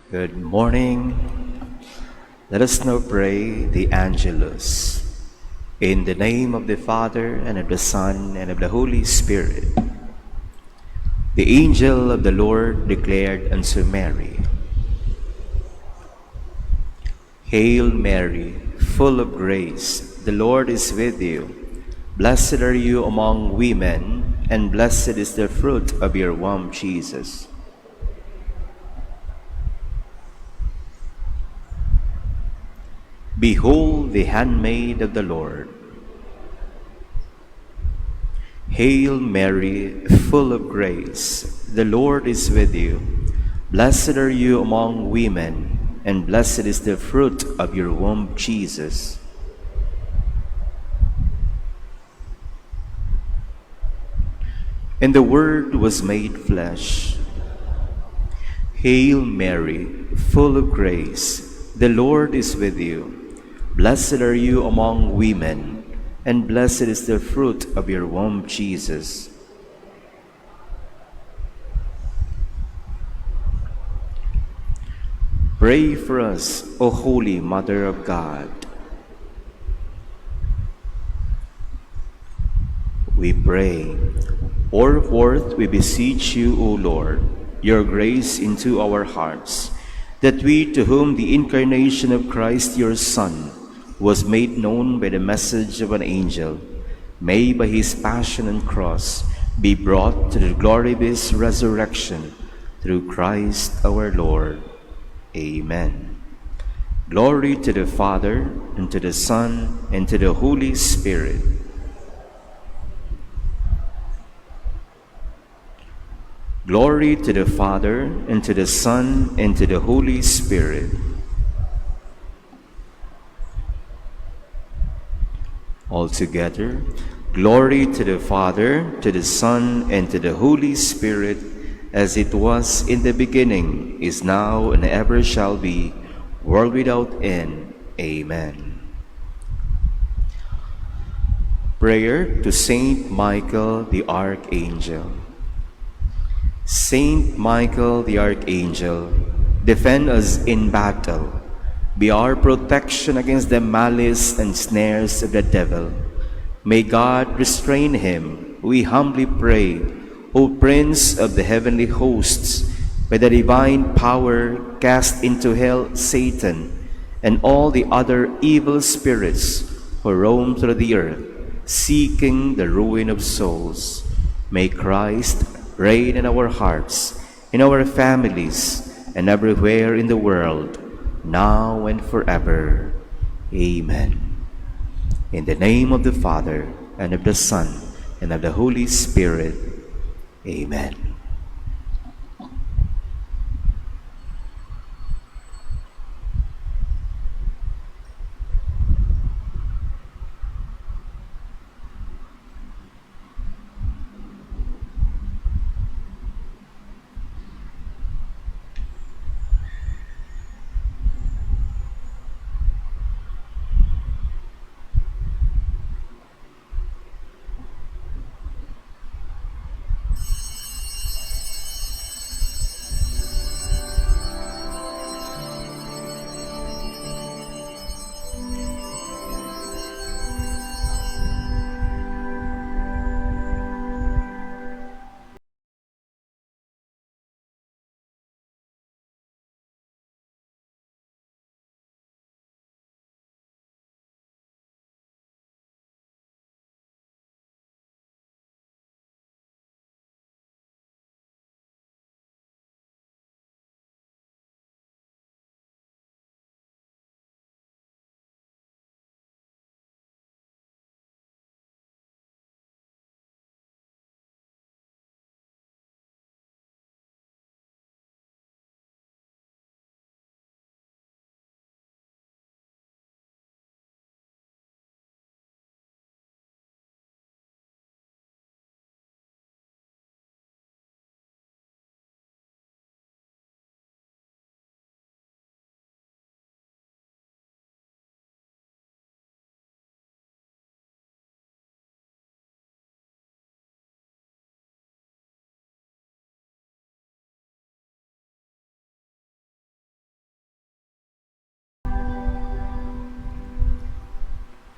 Good morning. Let us now pray the Angelus. In the name of the Father, and of the Son, and of the Holy Spirit. The angel of the Lord declared unto Mary, Hail Mary, full of grace, the Lord is with you. Blessed are you among women, and blessed is the fruit of your womb, Jesus. Behold the handmaid of the Lord. Hail Mary, full of grace, the Lord is with you. Blessed are you among women, and blessed is the fruit of your womb, Jesus. And the Word was made flesh. Hail Mary, full of grace, the Lord is with you. Blessed are you among women, and blessed is the fruit of your womb, Jesus. Pray for us, O Holy Mother of God. We pray. Pour forth, we beseech you, O Lord, your grace into our hearts, that we, to whom the incarnation of Christ your Son was made known by the message of an angel, may by his passion and cross be brought to the glory of his resurrection, through Christ our Lord. Amen. Glory to the Father, and to the Son, and to the Holy Spirit. Glory to the Father, and to the Son, and to the Holy Spirit. Altogether, glory to the Father, to the Son, and to the Holy Spirit, as it was in the beginning, is now, and ever shall be, world without end. Amen. Prayer to Saint Michael the Archangel. Saint Michael the Archangel, defend us in battle. Be our protection against the malice and snares of the devil. May God restrain him, we humbly pray, O Prince of the heavenly hosts, by the divine power cast into hell Satan and all the other evil spirits who roam through the earth, seeking the ruin of souls. May Christ reign in our hearts, in our families, and everywhere in the world, now and forever. Amen. In the name of the Father, and of the Son, and of the Holy Spirit. Amen.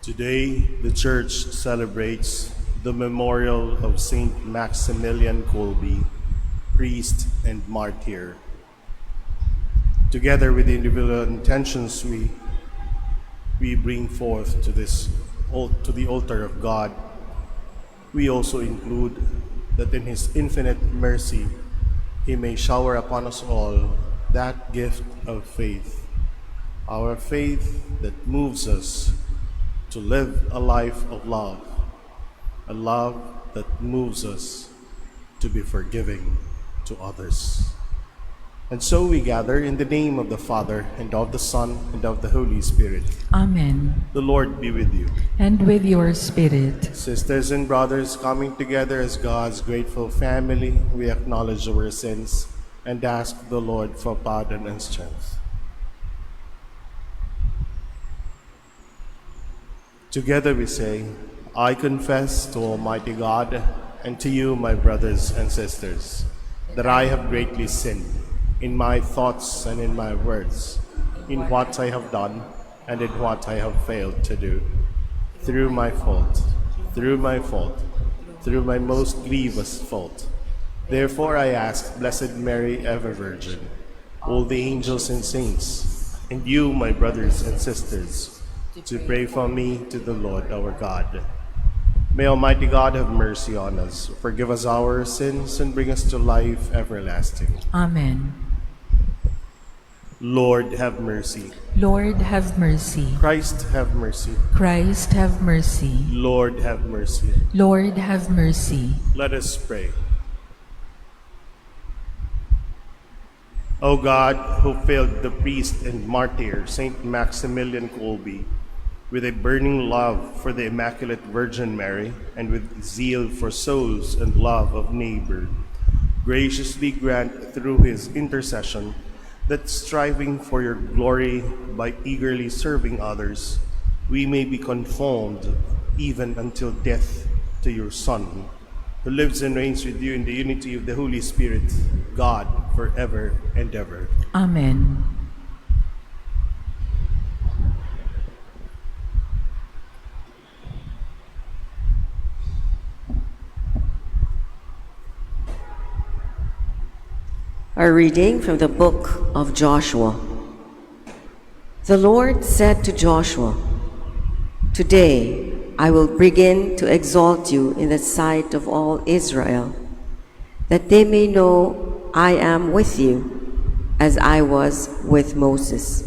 Today, the Church celebrates the memorial of Saint Maximilian Kolbe, priest and martyr. Together with the individual intentions we bring forth to the altar of God, we also include that in His infinite mercy, He may shower upon us all that gift of faith, our faith that moves us to live a life of love, a love that moves us to be forgiving to others. And so we gather in the name of the Father, and of the Son, and of the Holy Spirit. Amen. The Lord be with you. And with your spirit. Sisters and brothers, coming together as God's grateful family, we acknowledge our sins and ask the Lord for pardon and strength. Together we say, I confess to Almighty God and to you, my brothers and sisters, that I have greatly sinned in my thoughts and in my words, in what I have done and in what I have failed to do, through my fault, through my most grievous fault. Therefore I ask Blessed Mary, ever Virgin, all the angels and saints, and you, my brothers and sisters, to pray for me to the Lord our God. May Almighty God have mercy on us, forgive us our sins, and bring us to life everlasting. Amen. Lord, have mercy. Lord, have mercy. Christ, have mercy. Christ, have mercy. Lord, have mercy. Lord, have mercy. Let us pray. O God, who filled the priest and martyr Saint Maximilian Kolbe with a burning love for the Immaculate Virgin Mary, and with zeal for souls and love of neighbor, graciously grant through his intercession that, striving for your glory by eagerly serving others, we may be conformed even until death to your Son, who lives and reigns with you in the unity of the Holy Spirit, God, forever and ever. Amen. A reading from the book of Joshua. The Lord said to Joshua, "Today I will begin to exalt you in the sight of all Israel, that they may know I am with you, as I was with Moses.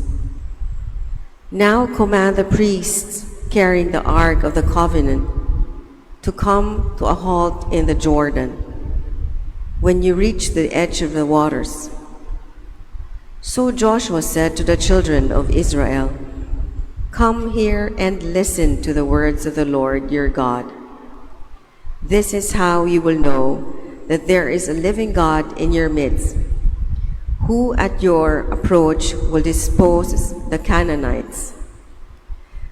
Now command the priests carrying the Ark of the Covenant to come to a halt in the Jordan when you reach the edge of the waters." So Joshua said to the children of Israel, "Come here and listen to the words of the Lord your God. This is how you will know that there is a living God in your midst, who at your approach will dispose the Canaanites.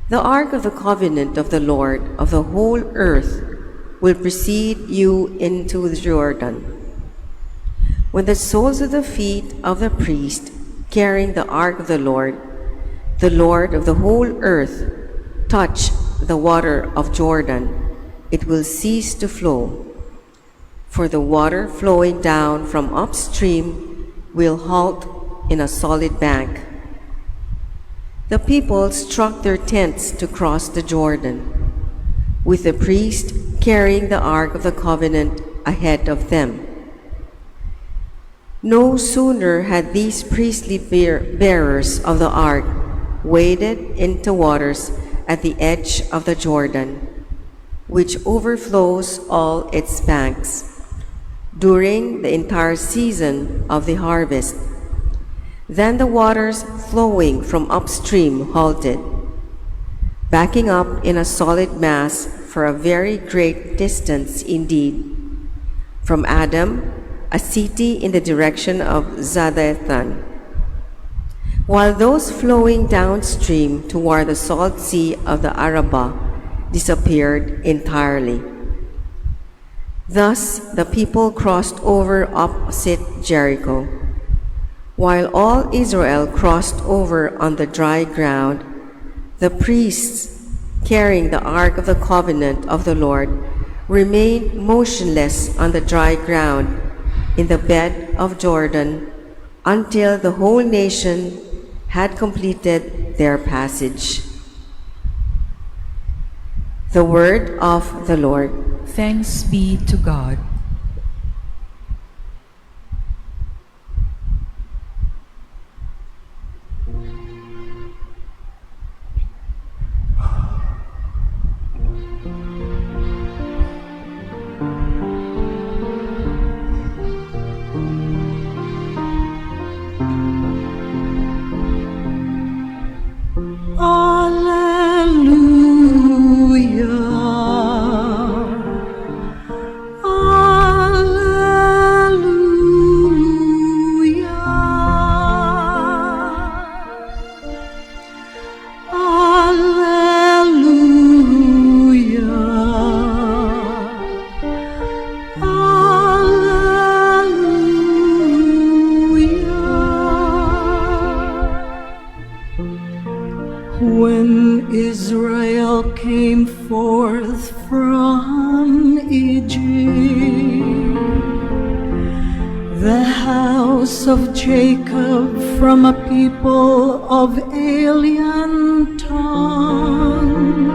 The Ark of the Covenant of the Lord of the whole earth will precede you into the Jordan. When the soles of the feet of the priest carrying the Ark of the Lord of the whole earth, touch the water of Jordan, it will cease to flow, for the water flowing down from upstream will halt in a solid bank." The people struck their tents to cross the Jordan, with the priest carrying the Ark of the Covenant ahead of them. No sooner had these priestly bearers of the ark waded into waters at the edge of the Jordan, which overflows all its banks, during the entire season of the harvest, then the waters flowing from upstream halted, backing up in a solid mass for a very great distance indeed, from Adam, a city in the direction of Zarethan, while those flowing downstream toward the salt sea of the Arabah disappeared entirely. Thus the people crossed over opposite Jericho. While all Israel crossed over on the dry ground, the priests carrying the ark of the covenant of the Lord, remained motionless on the dry ground in the bed of Jordan until the whole nation had completed their passage. The word of the Lord. Thanks be to God. When Israel came forth from Egypt, the house of Jacob from a people of alien tongue,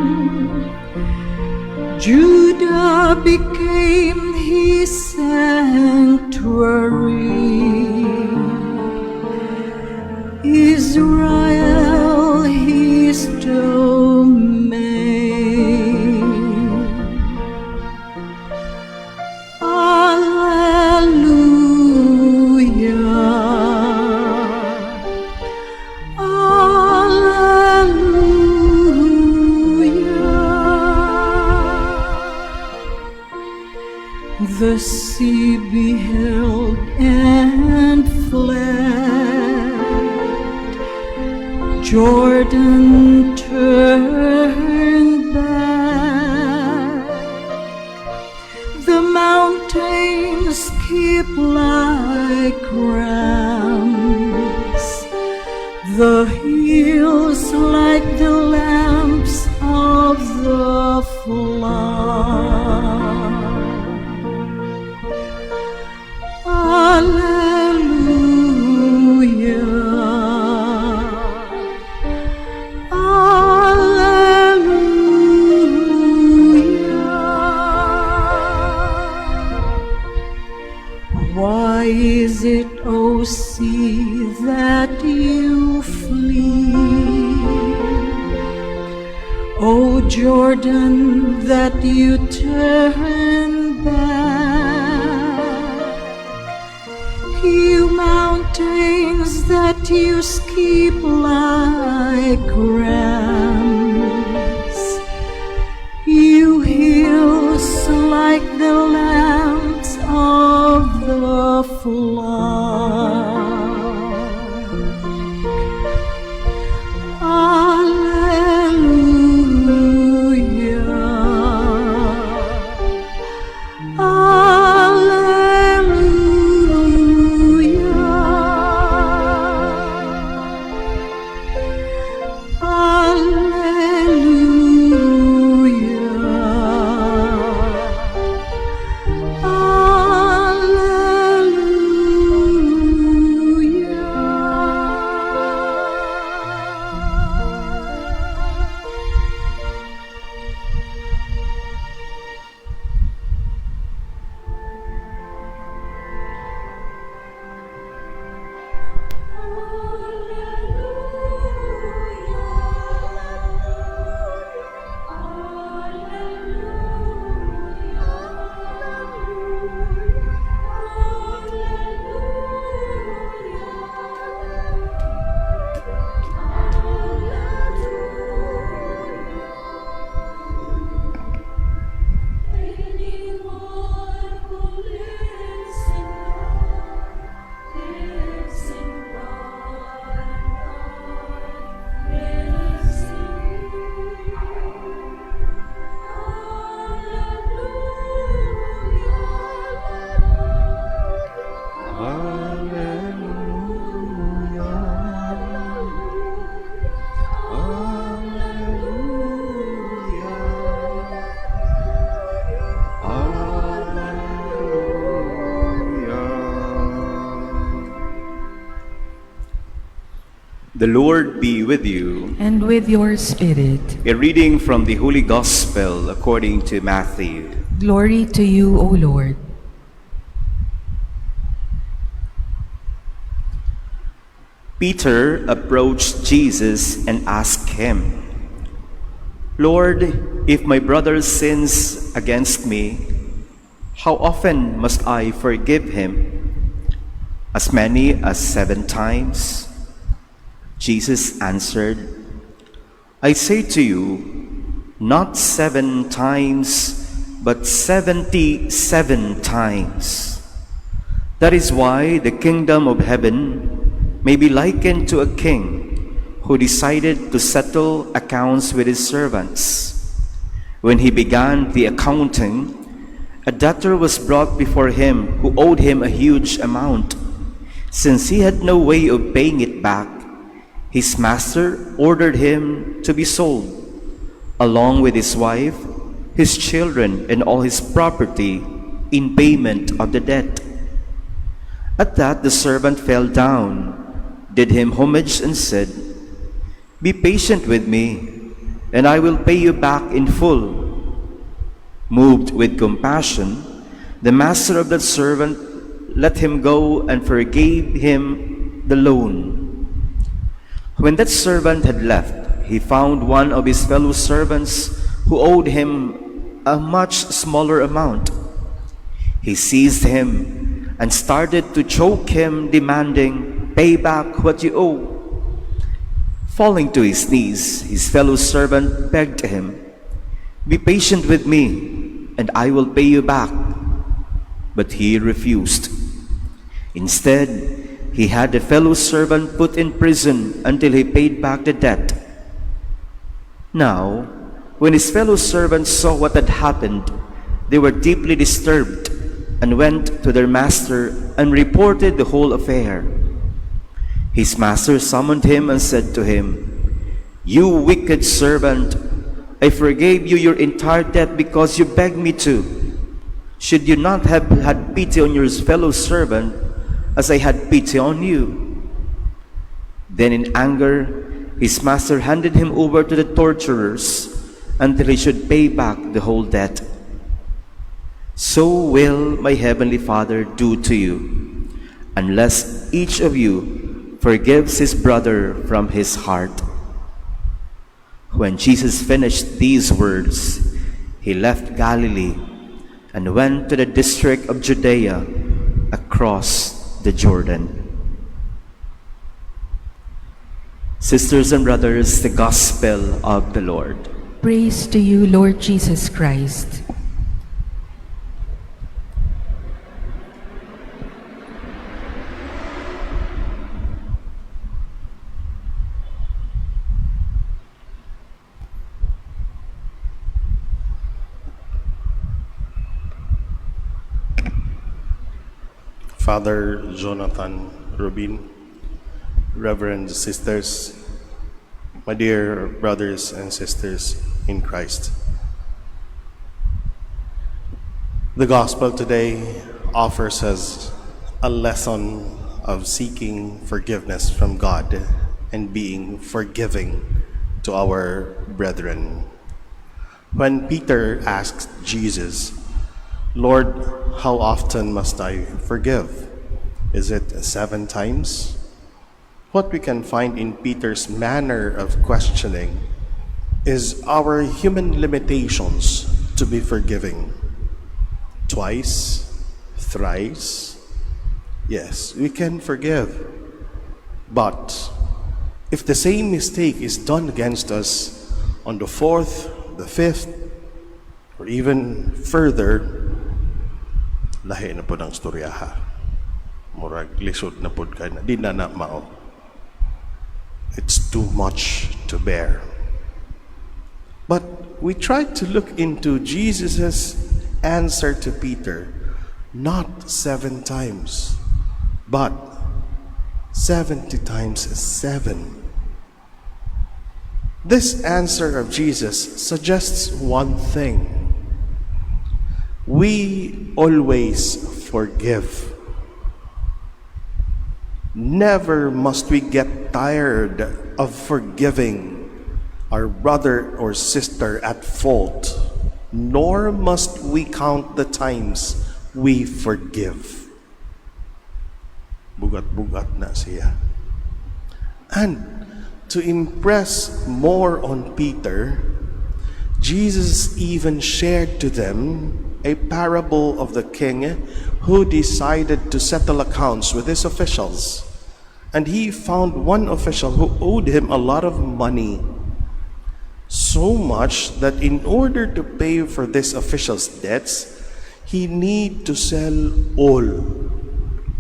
Judah became his sanctuary, Israel his domain. Alleluia, alleluia. The sea beheld and fled, Jordan turned back, the mountains keep like rams, the hills like the lamps of the flood. Why is it, O sea, that you flee? O Jordan, that you turn back? You mountains that you skip like rams, you hills like the lamps of the flock. Alleluia, alleluia. The Lord be with you. And with your spirit. A reading from the Holy Gospel according to Matthew. Glory to you, O Lord. Peter approached Jesus and asked him, Lord, if my brother sins against me, how often must I forgive him? As many as 7 times? Jesus answered, I say to you, not 7 times, but 77 times. That is why the kingdom of heaven may be likened to a king who decided to settle accounts with his servants. When he began the accounting, a debtor was brought before him who owed him a huge amount. Since he had no way of paying it back, his master ordered him to be sold, along with his wife, his children, and all his property, in payment of the debt. At that the servant fell down, did him homage, and said, Be patient with me, and I will pay you back in full. Moved with compassion, the master of that servant let him go and forgave him the loan. When that servant had left, he found one of his fellow servants who owed him a much smaller amount. He seized him and started to choke him, demanding, Pay back what you owe. Falling to his knees, his fellow servant begged him, Be patient with me, and I will pay you back. But he refused. Instead, he had the fellow servant put in prison until he paid back the debt. Now, when his fellow servants saw what had happened, they were deeply disturbed and went to their master and reported the whole affair. His master summoned him and said to him, You wicked servant, I forgave you your entire debt because you begged me to. Should you not have had pity on your fellow servant as I had pity on you? Then in anger, his master handed him over to the torturers until he should pay back the whole debt. So will my heavenly Father do to you, unless each of you forgives his brother from his heart. When Jesus finished these words, he left Galilee and went to the district of Judea across the Jordan. Sisters and brothers, the Gospel of the Lord. Praise to you, Lord Jesus Christ. Father Jonathan Rubin, Reverend sisters, my dear brothers and sisters in Christ. The gospel today offers us a lesson of seeking forgiveness from God and being forgiving to our brethren. When Peter asked Jesus, Lord, how often must I forgive? Is it 7 times? What we can find in Peter's manner of questioning is our human limitations to be forgiving. 2, 3. Yes, we can forgive. But if the same mistake is done against us on the 4th, the 5th, or even further, lahi na po ng storyaha. Murag lisod na po ka na. Di na na mao. It's too much to bear. But we try to look into Jesus' answer to Peter, not 7 times, but 70 times 7. This answer of Jesus suggests one thing. We always forgive. Never must we get tired of forgiving our brother or sister at fault, nor must we count the times we forgive. Bugat-bugat na siya. And to impress more on Peter, Jesus even shared to them a parable of the king who decided to settle accounts with his officials. And he found one official who owed him a lot of money. So much that in order to pay for this official's debts, he need to sell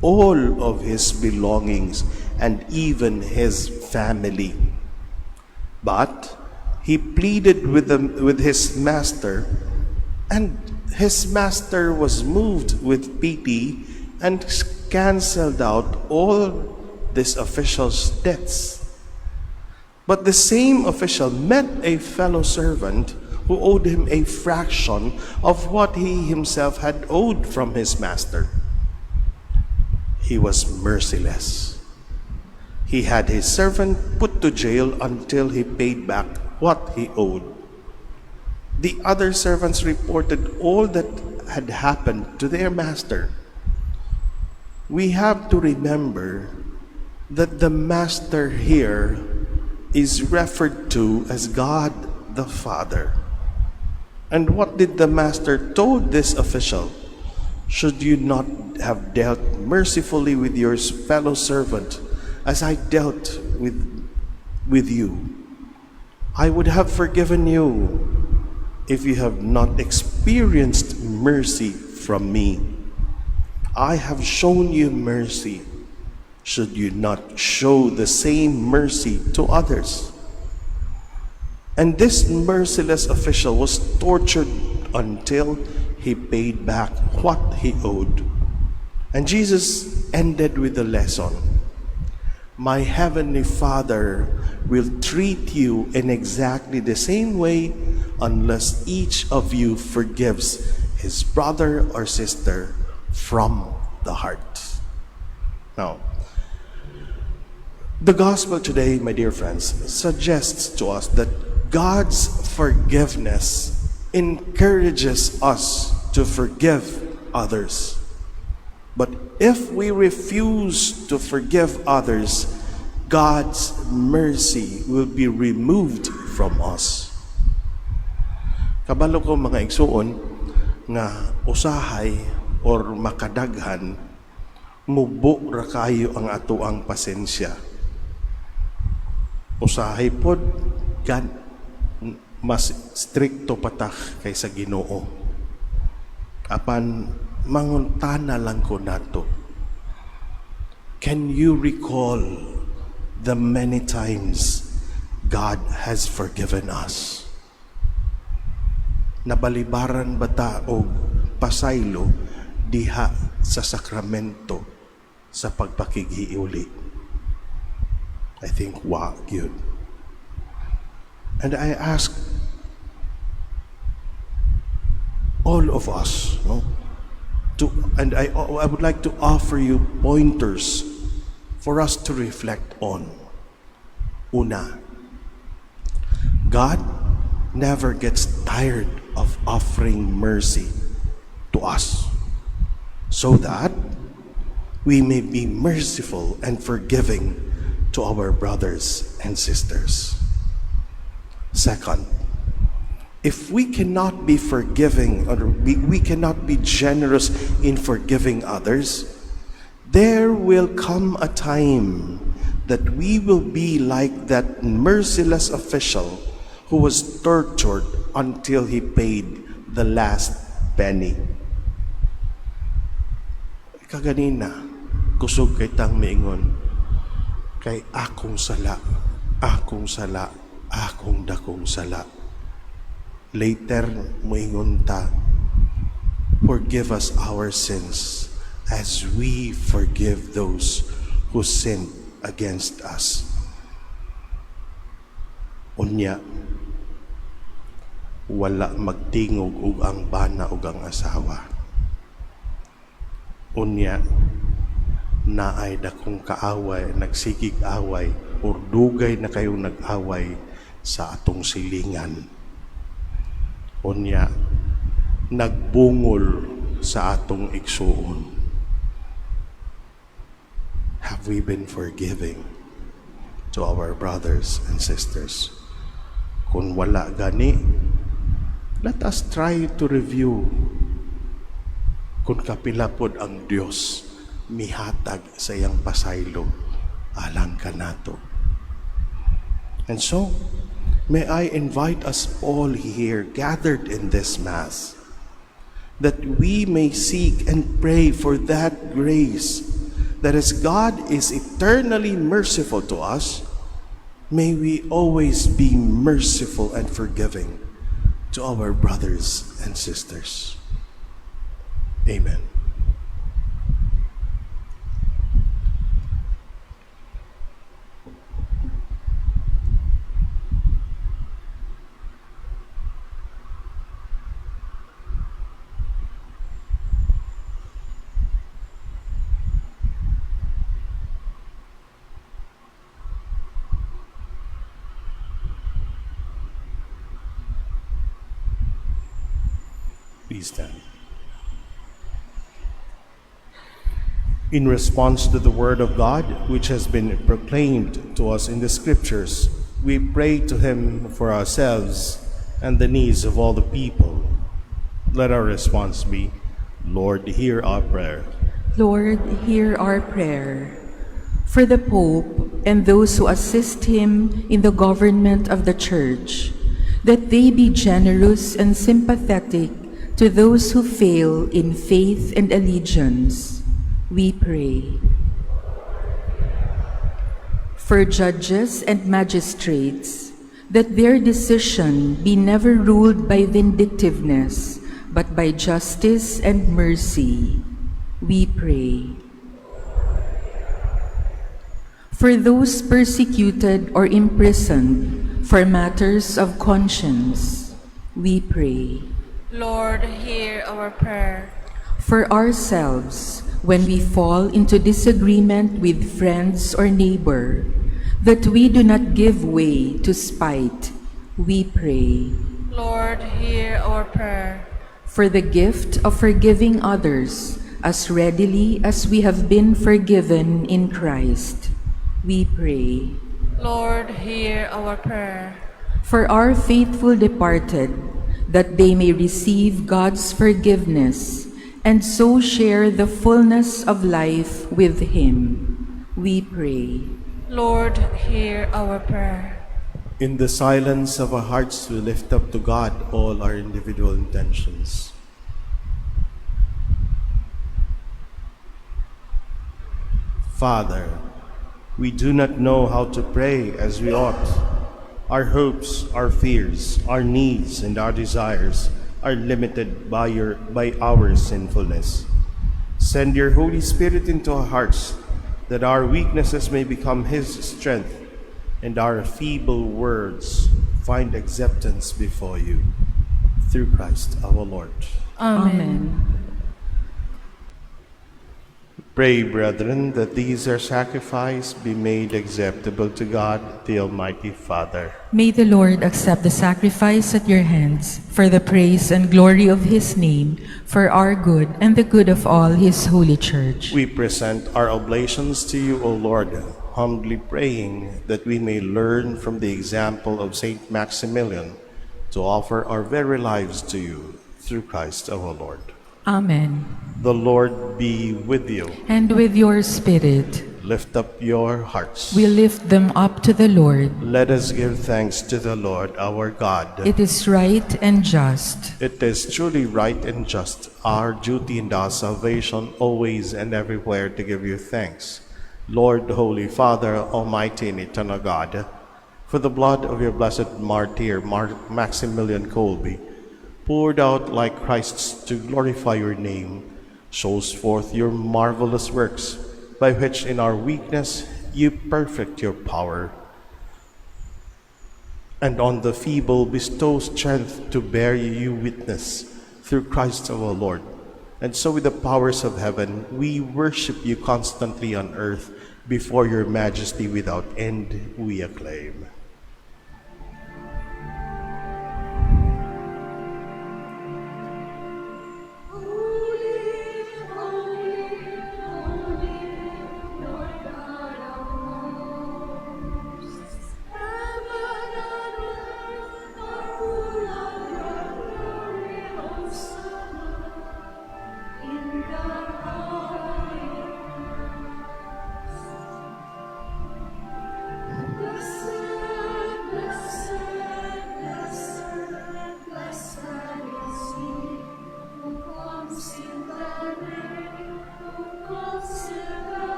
all of his belongings and even his family. But he pleaded with his master, and his master was moved with pity and canceled out all this official's debts. But the same official met a fellow servant who owed him a fraction of what he himself had owed from his master. He was merciless. He had his servant put to jail until he paid back what he owed. The other servants reported all that had happened to their master. We have to remember that the master here is referred to as God the Father. And what did the master told this official? Should you not have dealt mercifully with your fellow servant as I dealt with you? I would have forgiven you if you have not experienced mercy from me. I have shown you mercy. Should you not show the same mercy to others? And this merciless official was tortured until he paid back what he owed. And Jesus ended with the lesson. My heavenly Father will treat you in exactly the same way unless each of you forgives his brother or sister from the heart. Now, the gospel today, my dear friends, suggests to us that God's forgiveness encourages us to forgive others. But if we refuse to forgive others, God's mercy will be removed from us. Kabalo ko mga igsuon nga usahay or makadaghan mubo ra kayo ang atuang pasensya. Usahay pod gan mas strikto patak kaysa Ginoo. Apan manguntana lang ko nato. Can you recall the many times God has forgiven us? Nabalibaran ba ta og pasaylo diha sa sakramento sa pagpakigiuli? I think, wow, good. And I ask all of us, no, I would like to offer you pointers for us to reflect on. Una, God never gets tired of offering mercy to us so that we may be merciful and forgiving to our brothers and sisters. Second, if we cannot be forgiving or we cannot be generous in forgiving others, there will come a time that we will be like that merciless official who was tortured until he paid the last penny. Kaganina, kusog kay tang miingon, kay akong sala, akong dakong sala. Later, moingon ta, forgive us our sins as we forgive those who sin against us. Unya, wala magtingog ug ang bana ug ang asawa. Unya, na ay dakong kaaway, nagsigig away, o dugay na kayong nag-away sa atong silingan. Unya, nagbungol sa atong igsuon. Have we been forgiving to our brothers and sisters? Kung wala gani, let us try to review kung kapila pod ang Dios mihatag sa iyang pasaylo alang kanato. And so, may I invite us all here gathered in this Mass that we may seek and pray for that grace that as God is eternally merciful to us, may we always be merciful and forgiving to our brothers and sisters. Amen. Please stand. In response to the Word of God, which has been proclaimed to us in the Scriptures, we pray to Him for ourselves and the needs of all the people. Let our response be, Lord, hear our prayer. Lord, hear our prayer. For the Pope and those who assist him in the government of the Church, that they be generous and sympathetic to those who fail in faith and allegiance, we pray. For judges and magistrates, that their decision be never ruled by vindictiveness, but by justice and mercy, we pray. For those persecuted or imprisoned for matters of conscience, we pray. Lord, hear our prayer. For ourselves, when we fall into disagreement with friends or neighbor, that we do not give way to spite, we pray. Lord, hear our prayer. For the gift of forgiving others as readily as we have been forgiven in Christ, we pray. Lord, hear our prayer. For our faithful departed, that they may receive God's forgiveness and so share the fullness of life with Him, we pray. Lord, hear our prayer. In the silence of our hearts, we lift up to God all our individual intentions. Father, we do not know how to pray as we ought. Our hopes, our fears, our needs, and our desires are limited by our sinfulness. Send your Holy Spirit into our hearts, that our weaknesses may become His strength, and our feeble words find acceptance before you. Through Christ our Lord. Amen. Pray, brethren, that these our sacrifice be made acceptable to God, the Almighty Father. May the Lord accept the sacrifice at your hands for the praise and glory of His name, for our good and the good of all His holy church. We present our oblations to you, O Lord, humbly praying that we may learn from the example of Saint Maximilian to offer our very lives to you, through Christ our Lord. Amen. The Lord be with you. And with your spirit, Lift up your hearts. we lift them up to the Lord. Let us give thanks to the Lord our God. It is right and just. It is truly right and just, our duty and our salvation, always and everywhere to give you thanks. Lord, Holy Father, Almighty and Eternal God, for the blood of your blessed martyr, Maximilian Kolbe, poured out like Christ's to glorify your name, shows forth your marvelous works, by which in our weakness you perfect your power, and on the feeble bestow strength to bear you witness, through Christ our Lord, And so with the powers of heaven, we worship you constantly on earth. Before your majesty without end, we acclaim.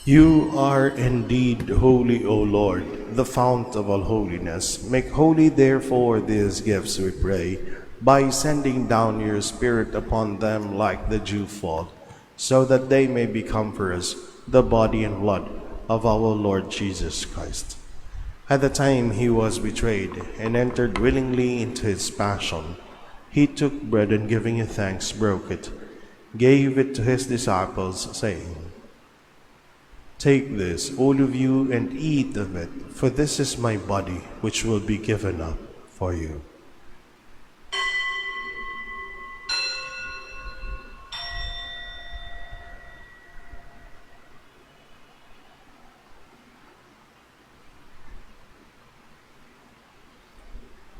You are indeed holy, O Lord, the fount of all holiness. Make holy, therefore, these gifts, we pray, by sending down your Spirit upon them like the dewfall, so that they may become for us the body and blood of our Lord Jesus Christ. At the time he was betrayed and entered willingly into his passion, he took bread and giving you thanks, broke it, gave it to his disciples, saying, "Take this, all of you, and eat of it, for this is my body, which will be given up for you."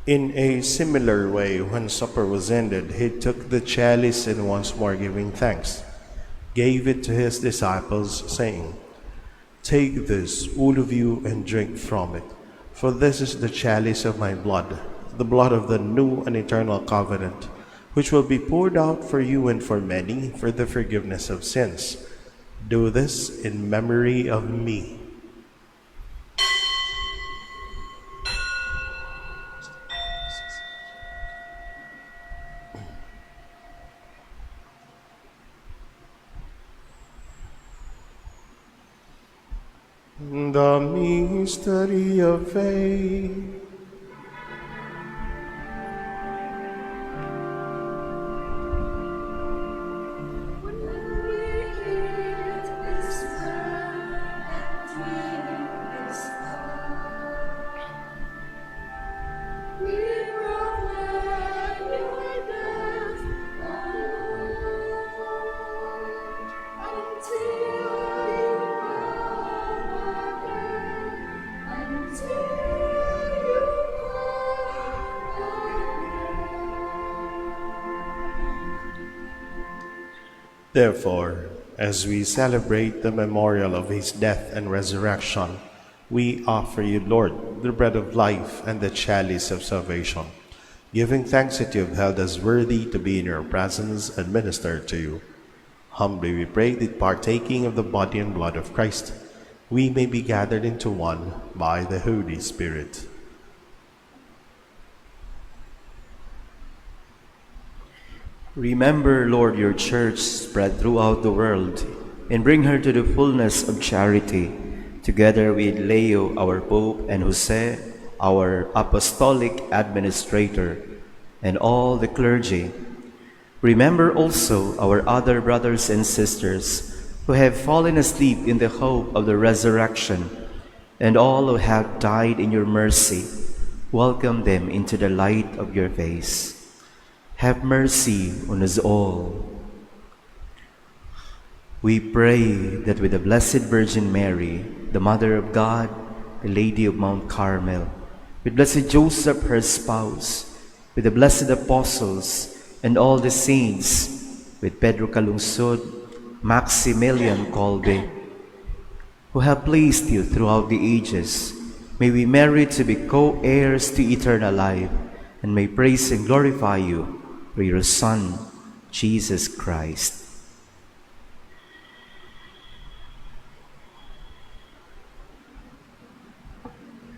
In a similar way, when supper was ended, he took the chalice and once more giving thanks, gave it to his disciples, saying, "Take this, all of you, and drink from it, for this is the chalice of my blood, the blood of the new and eternal covenant, which will be poured out for you and for many for the forgiveness of sins. Do this in memory of me." The mystery of faith. Therefore, as we celebrate the memorial of his death and resurrection, we offer you, Lord, the bread of life and the chalice of salvation, giving thanks that you have held us worthy to be in your presence and minister to you. Humbly we pray that partaking of the body and blood of Christ, we may be gathered into one by the Holy Spirit. Remember, Lord, your church spread throughout the world, and bring her to the fullness of charity, together with Leo, our Pope, and Jose, our apostolic administrator, and all the clergy. Remember also our other brothers and sisters who have fallen asleep in the hope of the resurrection, and all who have died in your mercy. Welcome them into the light of your face. Have mercy on us all. We pray that with the Blessed Virgin Mary, the Mother of God, the Lady of Mount Carmel, with Blessed Joseph, her spouse, with the blessed apostles and all the saints, with Pedro Calungsod, Maximilian Kolbe, who have pleased you throughout the ages, may we merit to be co-heirs to eternal life and may praise and glorify you through your Son, Jesus Christ.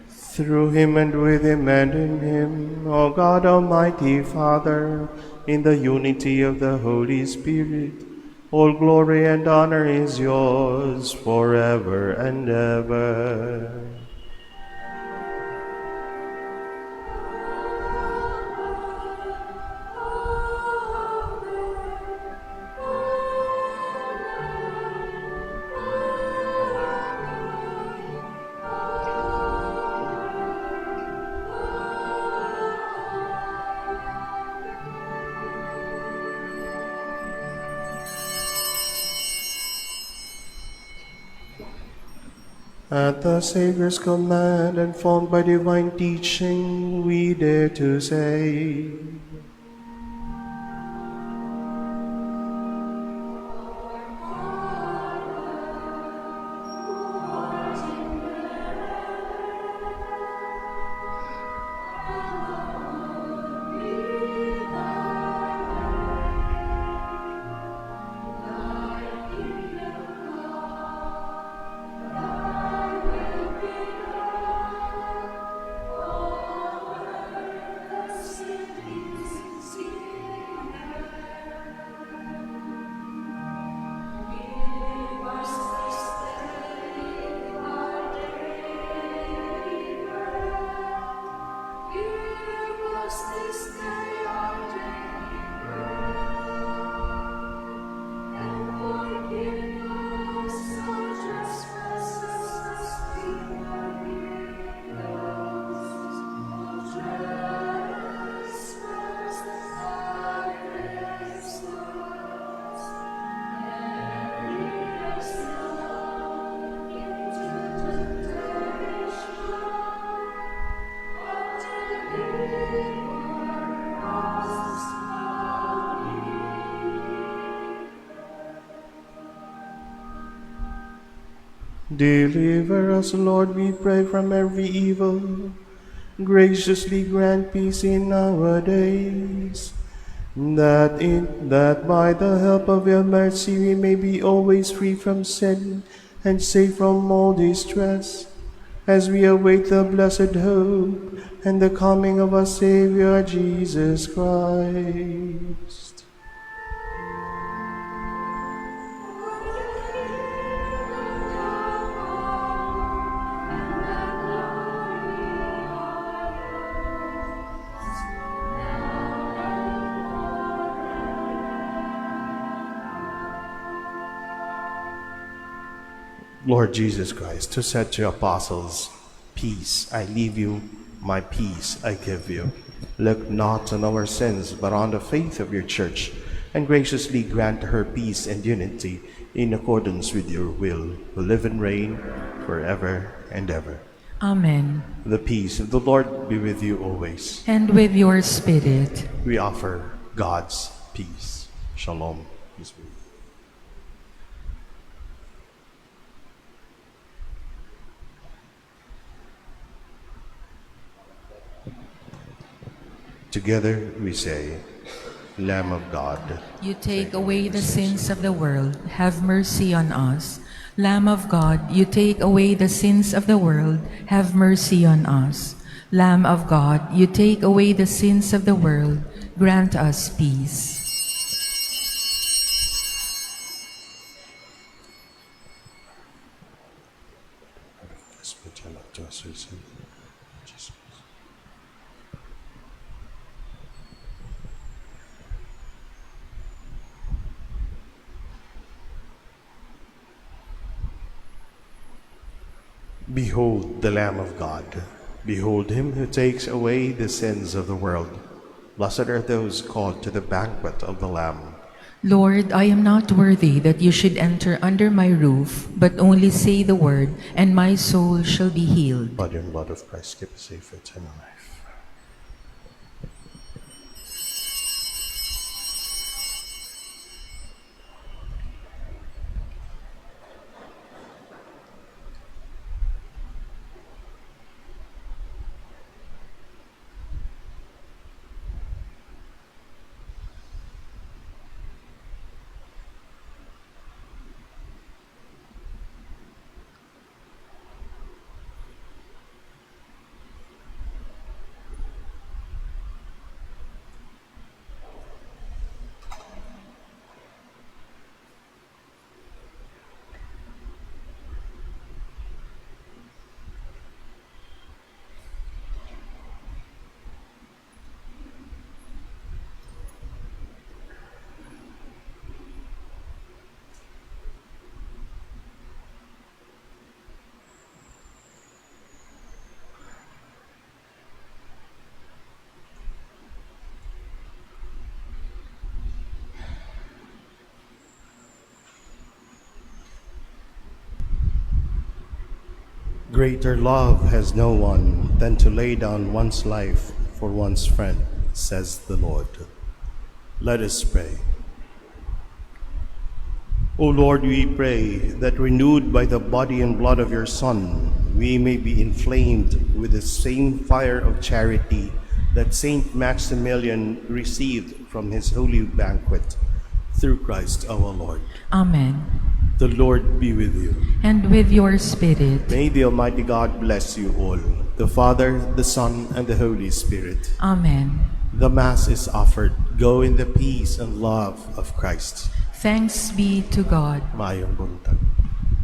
Through him and with him and in him, O God Almighty Father, in the unity of the Holy Spirit, all glory and honor is yours forever and ever. At the Savior's command and formed by divine teaching, we dare to say, Deliver us, Lord, we pray, from every evil. Graciously grant peace in our days, that by the help of your mercy we may be always free from sin and safe from all distress, as we await the blessed hope and the coming of our Savior Jesus Christ. Lord Jesus Christ, who said to your apostles, "Peace I leave you, my peace I give you," look not on our sins, but on the faith of your church, and graciously grant her peace and unity in accordance with your will, who live and reign forever and ever. Amen. The peace of the Lord be with you always. And with your spirit. We offer God's peace. Shalom. Peace be with you. Together we say, Lamb of God, You take away the sins of the world, have mercy on us. Lamb of God, you take away the sins of the world, have mercy on us. Lamb of God, you take away the sins of the world, grant us peace. Behold the Lamb of God. Behold him who takes away the sins of the world. Blessed are those called to the banquet of the Lamb. Lord, I am not worthy that you should enter under my roof, but only say the word, and my soul shall be healed. Body and blood of Christ, keep us safe eternal life. Greater love has no one than to lay down one's life for one's friend, says the Lord. Let us pray. O Lord, we pray that renewed by the body and blood of your Son, we may be inflamed with the same fire of charity that Saint Maximilian received from his holy banquet, through Christ our Lord. Amen. The Lord be with you. And with your spirit. May the Almighty God bless you all, the Father, the Son, and the Holy Spirit. Amen. The Mass is offered. Go in the peace and love of Christ. Thanks be to God. Mayong buntag.